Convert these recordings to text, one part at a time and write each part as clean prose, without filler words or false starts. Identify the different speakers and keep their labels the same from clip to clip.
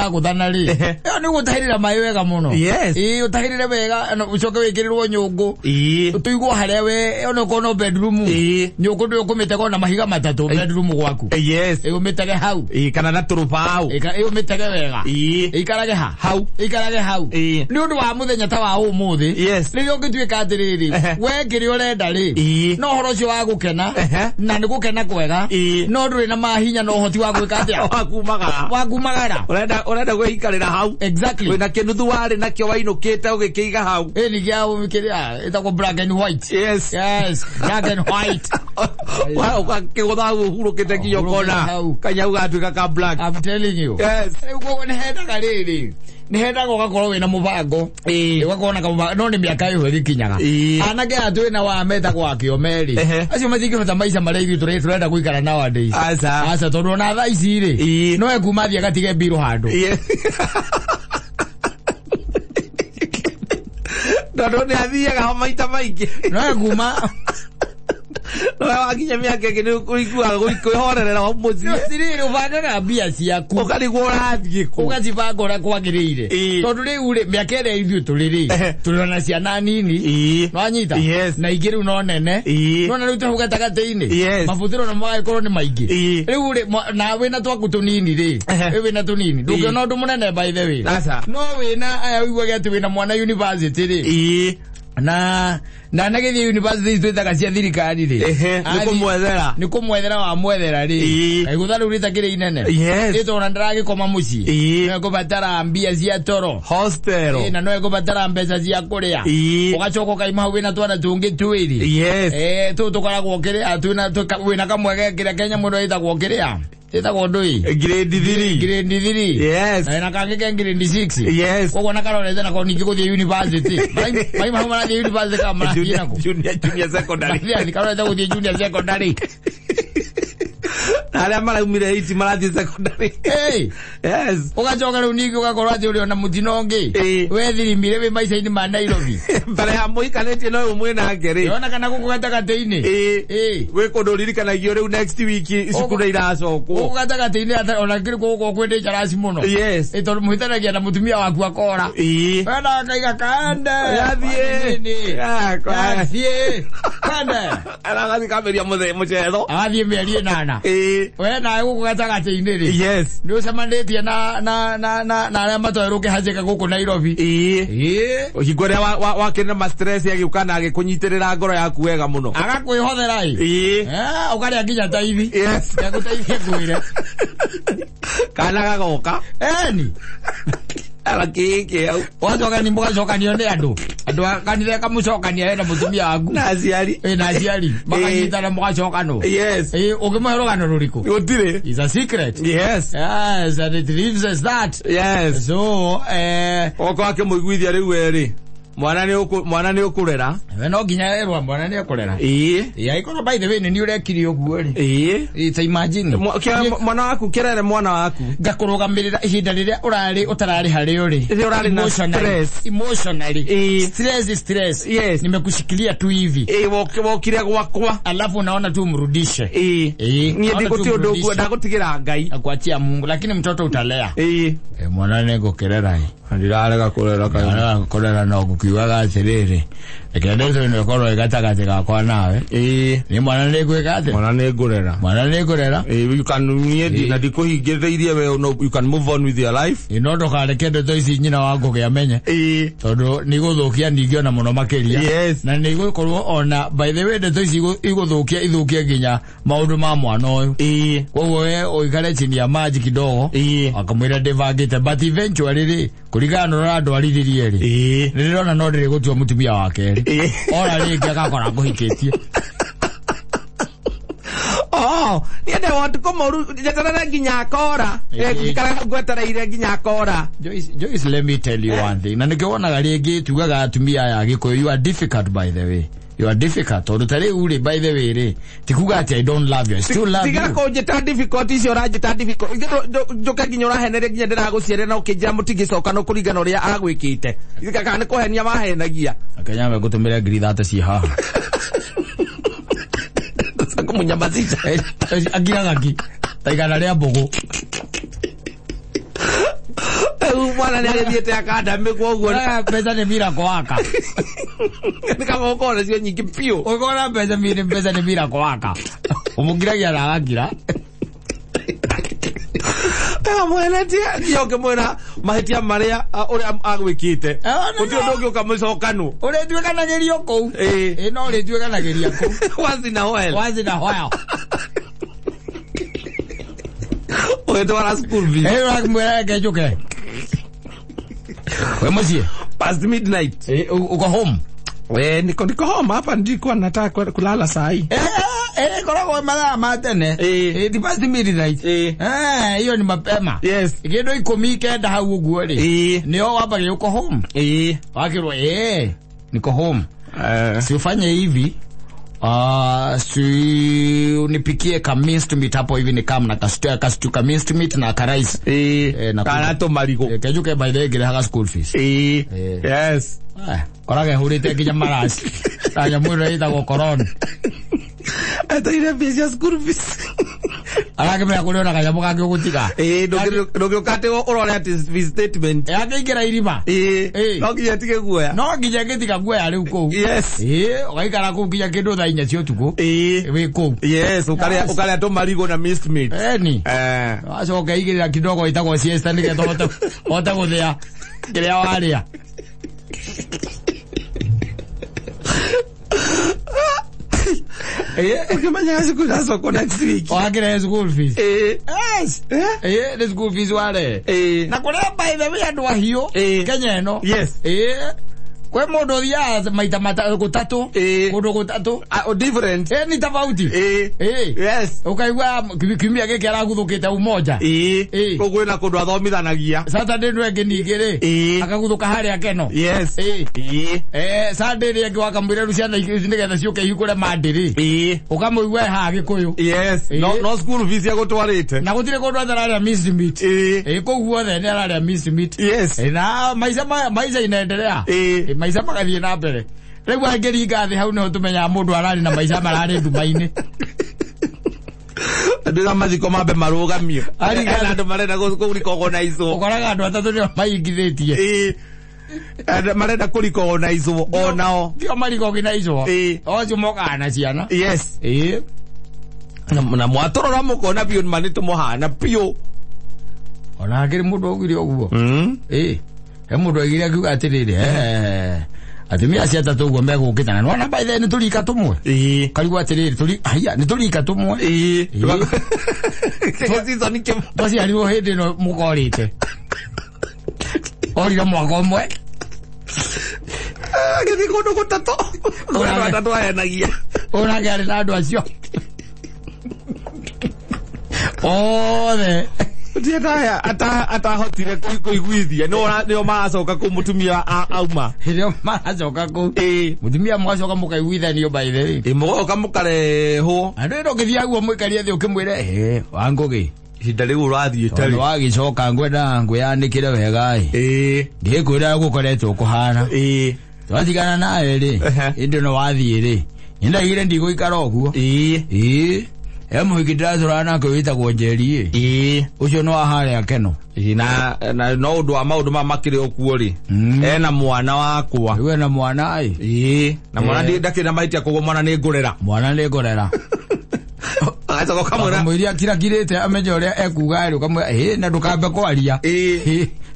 Speaker 1: iraguthana ri yo ni gutahirira mai wega muno utahirire wega no ucoke wikirirwo nyungu utuigwo haria we ono kono bedroom nyungu ndu ukumitego na mahiga matatu bedroom gwaku umitege hau
Speaker 2: kana na turuba hau
Speaker 1: umitege wega ikarage hau ni undu wa muthenya ta wa umuthi ririo ngituika atiriri we ngiri urenda ri no horo cio wa gukena na ni gukena kwega no nduri na mahinya no hoti wa gwika atia wakumagara
Speaker 2: urenda gwikarira hau
Speaker 1: exactly
Speaker 2: wina kinuthu wari nakio wainukite ugikiiga hau
Speaker 1: ni giao mikiria itako black and white black and white
Speaker 2: wow kakigutha hau hurukite kiyo kona kanya ugatuika ka black.
Speaker 1: I'm telling you uko ne heda gariri ni henda gogakorwo wina mubango ugakona ka no ni miaka iyo ikinyaga anake atu na wa meta kwa kiomeri acio mathingihota maica maria ithu turenda guikara nowadays asa tondu na thaa ici ri no ekumathia gatige biro handu
Speaker 2: tondu ni athiaga maita maingi
Speaker 1: no ekuma
Speaker 2: no wakinya miaka ingĩ nĩũkũigua kwĩhorerera wa mũciĩ
Speaker 1: siriri ũbangaga mbia ciaku
Speaker 2: ũkarigwo ũrathiĩ kũ
Speaker 1: ũgacibanga ũrĩa kwagĩrĩire tondũ rĩu rĩ mĩaka ĩrĩa ithuĩ tũrĩ tũrĩ na ciana nini nwanyita na ingĩ rĩu no nene nona rĩu tũhau gatagatĩ-inĩ mabũthĩro na magagĩkorwo nĩ maingĩ rĩu rĩ na wĩna twaku tũnini rĩ wĩna tũnini ndũngĩona ũndũ mũnene by the way no wĩna aya ũiguage atĩ wĩna mwana university rĩ na nagithie university twitaga cia thirikari ri nikumwethera wa mwethera ri kaigutha riu ritakire inene ito na ndaragikoma mucii no ekubatara mbia cia toro
Speaker 2: hostel
Speaker 1: na no ekubatara mbeca cia kuria ugacoka kaima hau wina twana tungi twiri tu tukoragwo kiria twina wina kamwege kiria Kenya muno itagwo kiria itagwo ndui
Speaker 2: grade
Speaker 1: 3 na kange grade 6 koguo na karorete na koniki guthie university mai hau marathie university kama
Speaker 2: junior secondary
Speaker 1: ni karorete guthie junior secondary
Speaker 2: aria maraumire iti marathie secondary
Speaker 1: ugacoka riu ningi ugakorwo ati uri ona mutino ungi wethirimire wi maica-ini ma Nairobi
Speaker 2: mbere ya muikanitie no umwe nake ri
Speaker 1: ona kana guku gatagati-ini
Speaker 2: we kundu ririkanagio riu next week icukuru iracokwo
Speaker 1: gatagati-ini ona kiri guku kwende charasi muno tondu muhitanagia na mutumia waku akora wena akaiga kande yathie kande
Speaker 2: aragathi kameria mucetho
Speaker 1: agathie mieri 8 we nawe guku gatagati-ini ri ni ucemanitie na aria matweruke hajeka guku Nairobi
Speaker 2: hingo ria wakene ma stress agiuka na agikunyitirira ngoro yaku wega muno
Speaker 1: agakwihothera ukaria nginya taithi gaguteithie kwire
Speaker 2: kana gagoka
Speaker 1: ni
Speaker 2: alakike
Speaker 1: wacoka ni mugacokanio ni andu kanitha kamucokania na mutumia waku
Speaker 2: na aciari
Speaker 1: makanyitana mugacokano ukimuhe rugano ruriku
Speaker 2: gutire
Speaker 1: is a secret and it leaves us that so
Speaker 2: oko akimuiguithia riu eri mwana ni ukurera
Speaker 1: we no nginya erwa mwana ni ukurera aikora by the way ni urekiri uguo ri it's imagine
Speaker 2: mwana waku kirere mwana waku
Speaker 1: ngakurugamirira ihinda riria urari utarari hari uri
Speaker 2: urari na stress
Speaker 1: emotionally stress nimekushikilia tu hivi
Speaker 2: wokire gwakwa
Speaker 1: alafu unaona tu mrudishe
Speaker 2: ni ndikuti undu uguo ndagutigira Ngai
Speaker 1: akwachia Mungu lakini mtoto utalea mwana ni ngukirera ndirarega kurera no gukiwaga atiriri ekendezo ni korwo igatagati gakwa nawe ni mwana ni gwika ati
Speaker 2: mwana ni ngurera
Speaker 1: you
Speaker 2: can na ndikuhingiririe we you can move on with your life
Speaker 1: inondo kale kende to ici nyina wangu giamenye tondu ni guthukia ningi ona muno makiria na ni gukorwo ona by the way to ici ithukia nginya maundu ma mwana uyu koguo we uikare chini ya maji kidogo akamwira ndivangite but eventually kurigana na andu arithirie ri ndirona no ndiri gutua mutumia wake ri ora ringi agakora nguhikitie
Speaker 2: yende watu komoru jeterere nginya akora ikara gwetereire nginya akora
Speaker 1: Joyce let me tell you one thing na nikiona ringi tugaga atumia ya giko you are difficult by the way you are difficult or tare uri by the way re tikuga ati I don't love you I still love you
Speaker 2: tigara ko jeta difficult icio rajeta difficult ndoka nginya urahenere nginya ndiraguciere na ukijira mutigicoka no kurigana uria agwikite ikaka ni kuhenia mahenagia
Speaker 1: akanya me gutumira ngiri 30 ci haha
Speaker 2: kumunyamazisha
Speaker 1: agiraga ki taigana ria mbugu
Speaker 2: mwana ni agethiete akadami kwa uguo
Speaker 1: pesa ni mira kwaka
Speaker 2: kama ukona cio nyingi pio
Speaker 1: ukona pesa ni mira kwaka umugiragia na agira
Speaker 2: mwana tia yoke mwana mahitia maria uria agwikite utio ndogi ukamucokanu
Speaker 1: uri twikanagirio kou no uri twikanagiria kou
Speaker 2: wazi na hoel Oetwara school fees.
Speaker 1: Mwera kejuke. We musie.
Speaker 2: Past midnight.
Speaker 1: Uko home.
Speaker 2: Niko home hapa ndiko nataka kulala saa hii.
Speaker 1: Korako mara matene. Di past midnight. Hiyo ni mapema.
Speaker 2: Yes.
Speaker 1: Ikiendo ikomike da hau uguo ri. Nio wabage uko home. Wakirwa niko home. Si ufanye hivi. Si unipikie ka minced meat hapo hivi ni kama na kastu ka minced meat na karais
Speaker 2: na kanato marigo
Speaker 1: kejuke by the gire haga school fees
Speaker 2: yes
Speaker 1: korage hurite kinya marasi anya mwiro ita go corona
Speaker 2: ata ire pesa school fees
Speaker 1: alage me akulona kanyamu kage gutika
Speaker 2: ndogyo kate urore at his statement
Speaker 1: yake igira irima
Speaker 2: no kinya tike guoya
Speaker 1: no kinya gitika guoya riu ko
Speaker 2: yes
Speaker 1: ogaikara ku kinya kindu tha inya cio tuko we ko
Speaker 2: yes ukale to marigo na minced meat
Speaker 1: ni acoke igirira kidogo itago siesta nige ota guthia kiria waria
Speaker 2: ukimanya siku za kwa next week
Speaker 1: wakire school fees yes the school fees wale na kuria by the way andu ahio Kenya no
Speaker 2: yes
Speaker 1: kwe modo ya maita gutatu modo gutatu
Speaker 2: different
Speaker 1: ni tofauti
Speaker 2: yes
Speaker 1: ukaigwa kimia geke araguthukite umoja
Speaker 2: kugwe na kundu athomithanagia
Speaker 1: Saturday no enginigire akaguthuka haria Keno
Speaker 2: yes
Speaker 1: Saturday ri wakamwire ruciana nigetha ciuke ihikure mandiri ukamuigwa ha gikuyu
Speaker 2: yes no school fees ya gutwarite
Speaker 1: na gutire kundu athararia minced meat koguo the ni araria minced meat
Speaker 2: yes
Speaker 1: na maisha inaendelea maisha magathie na mbere riu angeringa thi hau no tumenya mundu arari na maisha marari Dubai-ini
Speaker 2: ndira maziko mabe marugamio arigana ndo marenda kuricogonize
Speaker 1: ukoraga andu atatu ni maingithitie
Speaker 2: marenda kuricogonize onao
Speaker 1: kio maricogonize ocio mokana ciana
Speaker 2: yes na mwatorora mukona bio manito mohana pio
Speaker 1: ona ngiri mundu ogire oguo he mundu agire akiuga atiriri atumia acio atatu uguo megukitana nona by the ni turika tumwe karigwa atiriri ni turika tumwe
Speaker 2: season ke
Speaker 1: basi aliwo hindi no mukorite orira mwaka umwe
Speaker 2: githii kundu gutatu andu atatu ahenagia
Speaker 1: onake ari na andu acio othe
Speaker 2: Tieta atahotire kuiguithia no maracoka ku mutumia auma
Speaker 1: hirio maracoka ku mutumia mwacoka mukaiguithanio by the way
Speaker 2: mugoka mukareho
Speaker 1: andu ndo githia guo mwikaria thi ukimwire wangugi
Speaker 2: hinda riu urathie tari
Speaker 1: wagicoka ngwenda ngwiyanikire wega ngikwira gukoretwo kuhana twathigana nawe ri indi no wathie ri ndagire ndigũikara ũguo muhikindira turana kwitagwo Njeri ucio no aharia Keno
Speaker 2: na no undu wa maundu ma makire okuo ri ena mwana wakwa
Speaker 1: we na mwana
Speaker 2: na mwana ndakira maitia kugwo mwana ni ngurera agacoka kamwira
Speaker 1: mwiria kirakirite amenye uria ekuga ri ukamwe na ndukambe kwaria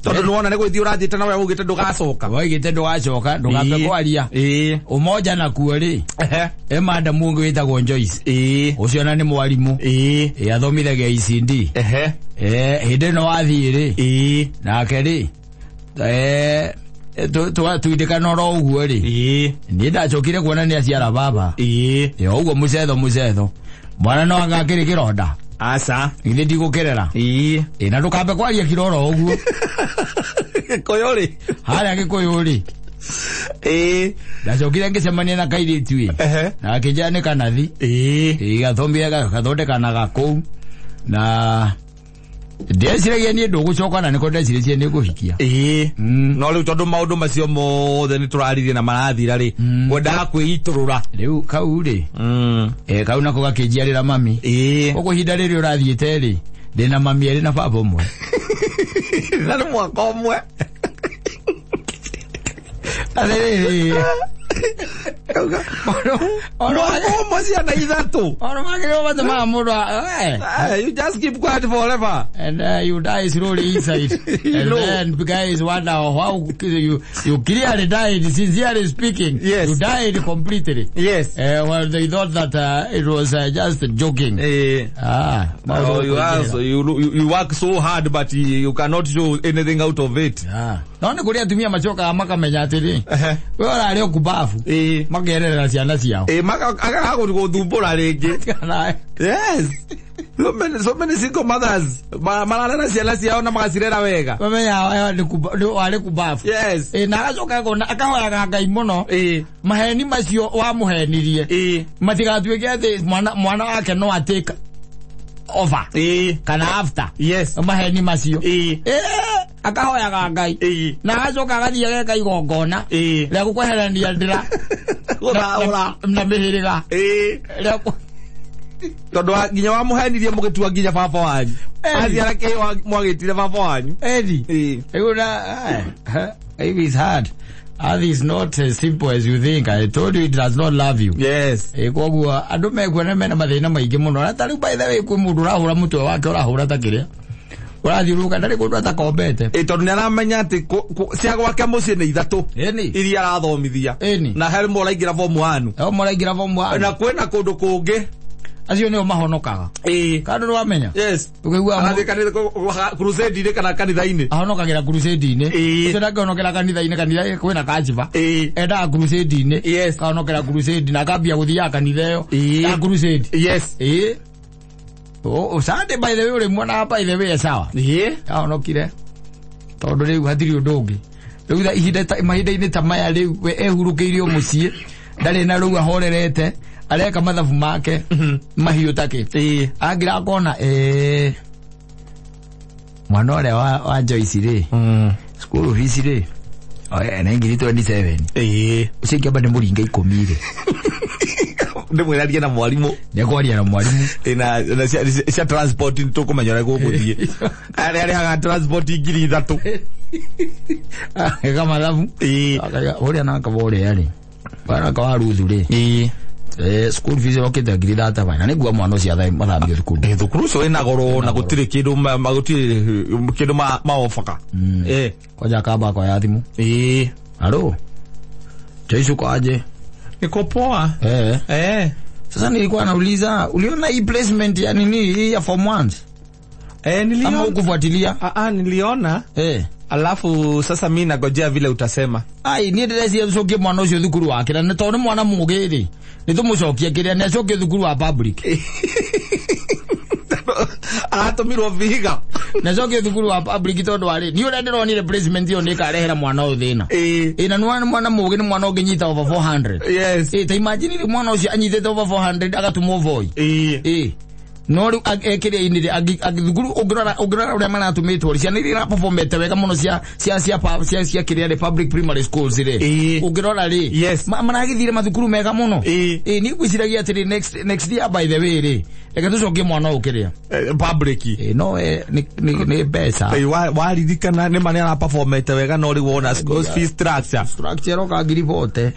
Speaker 2: tondu nuona ni gwithio urathiite nawe ugite ndugacoka
Speaker 1: waigite ndugacoka ndukambe kwaria umoja na kuo ri emada mungu witagwo Joyce ucio na ni mwarimu athomithagia ICD hindi no wathie ri nake ri twindikana ro uguo ri ni ndacokire kuona ni aciara baba uguo mucetho mwana no agakire kironda
Speaker 2: asa
Speaker 1: ile ndigukirera na ndukambe kwaria kiroro uguo
Speaker 2: koyori
Speaker 1: haria gikoyori ndacokire ngicemania na kairitu na kijanika nathi gathomire gathondekanaga kuu na ndeciragia ni ndugucoka na niko ndeciririe ni guhikia
Speaker 2: no riu tondu maundu macio mothe ni turaririe na marathira ri wendaga kwiiturura
Speaker 1: riu kau ri kau nako gakinjiarira mami uguo hinda riri urathiite ri ndina mami eri na baba umwe
Speaker 2: Nani mwaka omwe. You just keep quiet forever.
Speaker 1: And you die slowly inside. And then guys wonder how you clearly died, sincerely speaking.
Speaker 2: Yes.
Speaker 1: You died completely.
Speaker 2: Yes.
Speaker 1: Well, they thought that it was just joking.
Speaker 2: You work so hard, but you cannot show anything out of it.
Speaker 1: Naona kulia tumia machoka amaka menyatiri. Wewe alio kubafu. Magerera ciana ciao.
Speaker 2: Maka akago guthumbura ringi. Yes. So many single mothers. Mararera ciana ciao na magacirera wega.
Speaker 1: Bamenya wale kubafu.
Speaker 2: Yes.
Speaker 1: Na agacoka gona akahoyaga Ngai muno. Maheni macio wa muhenirie. Matigatuike athi mwana wake no ateka over. Kana after.
Speaker 2: Yes.
Speaker 1: Maheni macio. Akahoyaga Ngai. Na agacoka agathie ageka igongona. Ria gukweherania ndira.
Speaker 2: Ora.
Speaker 1: Na mihiriga.
Speaker 2: Tondu nginya wa muhenirie mugitua nginya baba wanyu. Aciara ke mwagitire baba wanyu.
Speaker 1: It is hard. It is not as simple as you think. I told you it does not love you.
Speaker 2: Yes.
Speaker 1: Koguo andu mekuona mena mathina maingi muno. Na tari by the way ku mundu urahura mutwe wake urahura takiria. Urathiuruka ndari kundu atakombete.
Speaker 2: Tondu niaramenya ati cia gwake mucii ni ithatu. Iria arathomithia. Na Helmo uraingira form 1.
Speaker 1: Muraingira form 1.
Speaker 2: Na kwena kundu kungi
Speaker 1: acio nio mahonokaga. Kandu no amenya.
Speaker 2: Yes.
Speaker 1: Ukigua
Speaker 2: kanitha crusade ile kana kanitha-ini.
Speaker 1: Ahonokagira crusade-ini. Ucio ndangionokera kanitha-ini, kanitha kwina kajiba. Enda crusade-ini.
Speaker 2: Yes.
Speaker 1: Kaonokera crusade na kambia guthia kanitha yo. Ya crusade.
Speaker 2: Yes.
Speaker 1: Sunday by the way uri mwana by the way sawa. Ahonokire. Tondu riu hathiri undu ungi. Riu ihinda mahinda-ini ta maya riu we ehurukiirio mucii. Ndari na riu ahorerete. Areka mathabu make mahiu take. Angira kona mwana ule wa Joyce ri. School fees ri. Na ngiri 27. Ucingia bade muringa 10 ri.
Speaker 2: Ndimwiraria na mwalimu.
Speaker 1: Ndekwaria na mwalimu.
Speaker 2: Na cia transport nitukumenyera guguthie. Ari haga transport ngiri 3.
Speaker 1: Ega mathabu. Uri na kabore yari. Bana kwa ruthu ri. School fees okite ngiri 3 bana nigua mwana ucio mathambio thukuru.
Speaker 2: Thukuru ucio ina goro na gutire kindu magutire kindu maofaka.
Speaker 1: Koja kaba kwa yathimu. Halo. Joyce kwaje?
Speaker 2: Niko poa.
Speaker 1: Sasa nilikuwa nauliza uliona hii placement ya nini ya form 1?
Speaker 2: Niliona.
Speaker 1: Ama ukufuatilia?
Speaker 2: Niliona. Alafu sasa mimi nagojea vile utasema.
Speaker 1: Ai ni ndirezi ucokie mwana ucio thukuru wake na tondu mwana mugiri ni tumucokie kiria ni acokie thukuru wa public.
Speaker 2: Aratumirwo vihiga
Speaker 1: na acokie thukuru wa public tondu ari ni ura ndironire placement yo ni karehera mwana uyu thina. Na nwana mwana mugiri mwana unginyita over 400.
Speaker 2: Yes.
Speaker 1: Ta imagine mwana ucio anyitete over 400 agatumwo voi. No ri ekiria inire agithukuru ugirora uria manatumitwo ciana iria performete wega muno cia kiria ri public primary schools ri ugirora ri managithire mathukuru mega muno ni gwiciragia atiri next year by the way ri eka tucokie mwana ukiria
Speaker 2: public
Speaker 1: no ni besa
Speaker 2: waririkana ni mani ara performete wega no ri wona school fees structure
Speaker 1: oka ngiri vote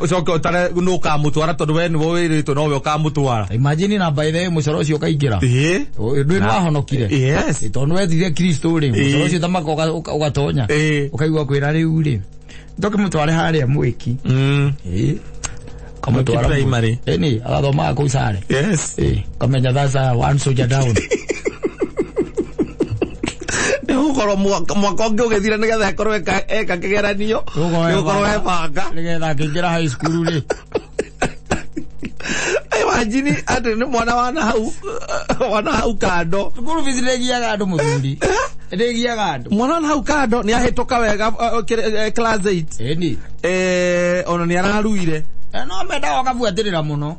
Speaker 2: ucoke utare no kamutwara tondu we ni wo wiritwo no we ukamutwara.
Speaker 1: Imagine na by the way mucoro ucio kaingira ndu ni wahonokire.
Speaker 2: Yes.
Speaker 1: Tondu wethire Kristo ri mucoro ucio tamaka ugatonya ukaigua kwira riu ri ndoke mutware haria mwiki kamutwara
Speaker 2: primary
Speaker 1: ni agathoma ku sare.
Speaker 2: Yes.
Speaker 1: Kamenya thasa one soldier down.
Speaker 2: Ukoro mwaka ungi ugithira nigetha ekorwo eka kigeranio ukorwo ebanga
Speaker 1: nigetha kingira high school ri.
Speaker 2: Imagine ati ni mwana wana hau kando
Speaker 1: thukuru fees regiaga andu muthuri regiaga andu
Speaker 2: mwana wana hau kando ni ahituka wega class 8 ono ni araruire
Speaker 1: no menda wakabuatirira muno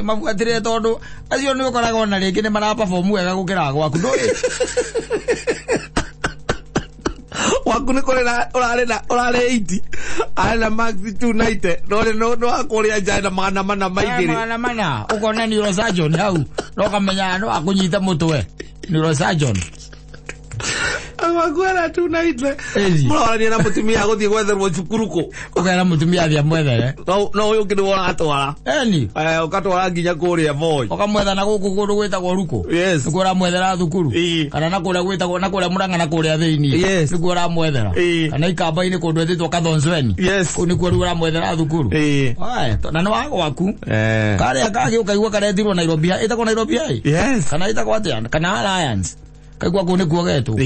Speaker 1: mabuatirire tondu acio ni ukoraga ona ringi ni mara perform wega gukira gwaku nduri waku ni korera urare 80 ala max 290 no akuria jana mana maigiri mana ukona neurosurgeon hau no kamenya no akunyita mutwe neurosurgeon
Speaker 2: Agwera tu na itle. Mwana ni na mutumia guthie gwetherwo cukuruko.
Speaker 1: Ukera mutumia thia mwethere.
Speaker 2: No uyu kindu wona atwara.
Speaker 1: Eni.
Speaker 2: Ukatwara nginya kuria Voi.
Speaker 1: Ukamwetha na guku kundu gwitagwo ruko.
Speaker 2: Yes.
Speaker 1: Nikura mwethera thukuru. Kana na kuria gwitagwo na kuria Murang'a na kuria thiini.
Speaker 2: Yes.
Speaker 1: Nikura mwethera. Kana ikamba-ini kundu ethitwo Kathonsweni.
Speaker 2: Yes.
Speaker 1: Kuni kwera mwethera thukuru. Ai, na no waku. Kare akagi ukaigwa karetirwo Nairobi. Itako Nairobi ai.
Speaker 2: Yes.
Speaker 1: Kana itako atia. Kana Alliance. Kaigwa kuni kuogetu.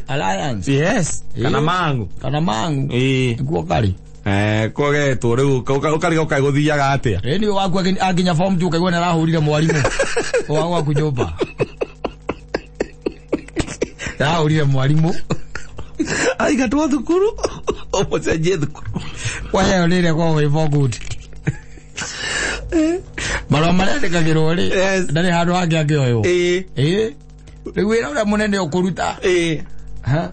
Speaker 1: Alliance.
Speaker 2: Yes. Kana mangu.
Speaker 1: Kana mangu. Kuo kari.
Speaker 2: Kuogetu riu ukariga ukaiguthiaga atia.
Speaker 1: Ni waku aginya form 2 kaigwa na rahurire mwarimu. Wawa kujoba. Rahurire mwarimu.
Speaker 2: Aigatwo thukuru. Omocenjie thukuru.
Speaker 1: Wayo nire kwa we for good. Marwa marendekagirwo ri. Ndari handu hangi angioyo. Riu wira uria munene ukuruta. Ha?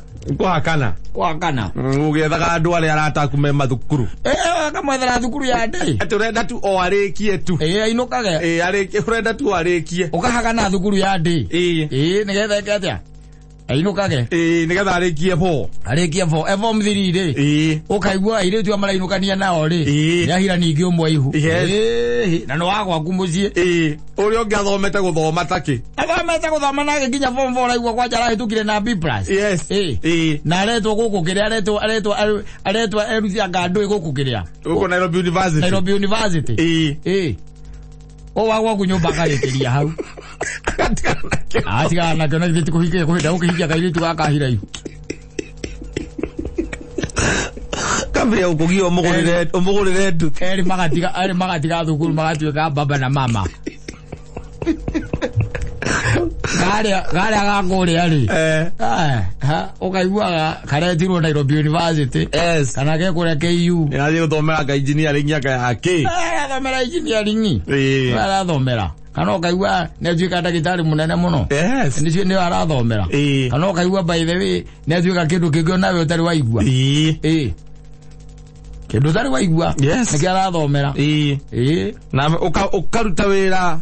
Speaker 2: Kwakana. Ugethaga andu aria arataku me mathukuru.
Speaker 1: Akamwethera thukuru ya ndei.
Speaker 2: Turenda tu o arikie tu.
Speaker 1: Ainukage.
Speaker 2: Arikie urenda tu arikie.
Speaker 1: Ukahagana thukuru ya ndei. Nigetha ikatia. Ainukage.
Speaker 2: Nigetha arikie bo.
Speaker 1: Form 3 ri. Ukaigua ire tu amarainukania nao ri. Yahira ningi umwe ihu. Na no wagwa kumucie.
Speaker 2: Uri ongi athomete guthoma taki.
Speaker 1: Athomete guthoma nake nginya form 4 raigua kwa jara hitukire na B+.
Speaker 2: Yes.
Speaker 1: Na aretwo guku kiria aretwo erucia ngandu guku kiria.
Speaker 2: Guku Nairobi University.
Speaker 1: O wagwa kunyumba karikiria hau. Atigana na kona thitu kuhikia kuhida ukihikia kairitu gakahira ihu.
Speaker 2: Kambe ukugio omugurire ndu.
Speaker 1: Eri magatiga thukuru magatuika baba na mama. Gare agakore ari. Ukaiguaga karetirwo Nairobi University.
Speaker 2: Yes.
Speaker 1: Kana gekore KU.
Speaker 2: Yathi guthomera ka engineering ya ki.
Speaker 1: Athomera engineering. Arathomera. Kana ukaigua netuika ndagitari munene muno.
Speaker 2: Yes.
Speaker 1: Nicio ni arathomera. Kana ukaigua by the way netuika kindu kingio nawe utari waigua. Kindu utari waigua.
Speaker 2: Yes.
Speaker 1: Niki arathomera.
Speaker 2: Na ukaruta wira.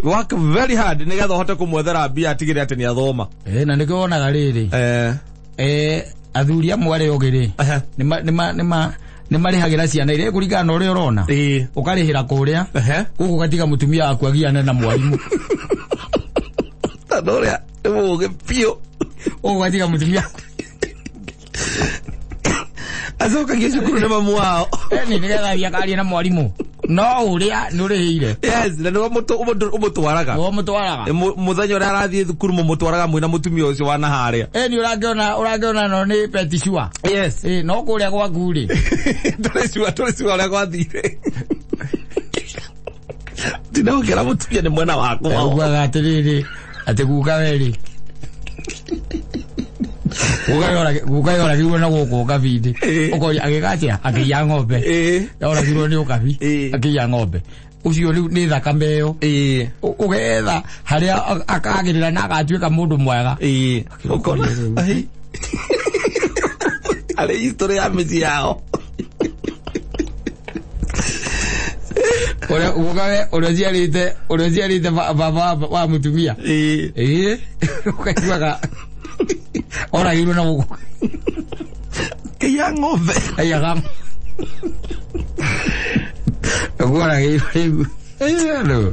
Speaker 2: Work very hard nigetha uhote kumwethera mbia atigire ati ni athoma.
Speaker 1: Na nikio onaga riri. Athuri amwe ari ogiri. Ni marihagira ciana ire kuringana na uria urona. Ukarihira kuria. Guku gatiga mutumia waku agiane na mwarimu.
Speaker 2: Tadoria uge pio.
Speaker 1: Gatiga mutumia.
Speaker 2: Azoka gicukuru na mamu wao.
Speaker 1: Nigetha yakari na mwarimu. No uria nurihire.
Speaker 2: Yes, na no umutwaraga. Muthenya uria arathie thukuru mumutwaraga mwina mutumia ucio wana haria. Ni
Speaker 1: uragiona no ni petishua.
Speaker 2: Yes.
Speaker 1: No kuria gwaku ri.
Speaker 2: Tulisua uria gwathire. Ndinokera mutumia ni mwana wako.
Speaker 1: Ugwaga atiriri ati guka weri. Gukayora kiwe na guku ukabidi. Ukori agikatia akiya ng'ombe. Yora kiwe ni ukabi akiya ng'ombe. Ucio ni thakame yo. Ugetha haria akagirira na agatuika mundu mwega.
Speaker 2: Ukona. Ale history ya mizi yao.
Speaker 1: Ureziarite baba wa mutumia. Ukaiwaga ora giru na guku.
Speaker 2: Kiya ng'ombe.
Speaker 1: Ayaga. Ora giru. Hello.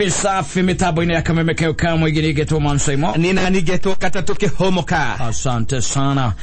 Speaker 1: Safi mitabo ina ya kamemekeo kamwe gini geto mansaimo.
Speaker 2: Nina ni geto katatuke homoka.
Speaker 1: Asante sana.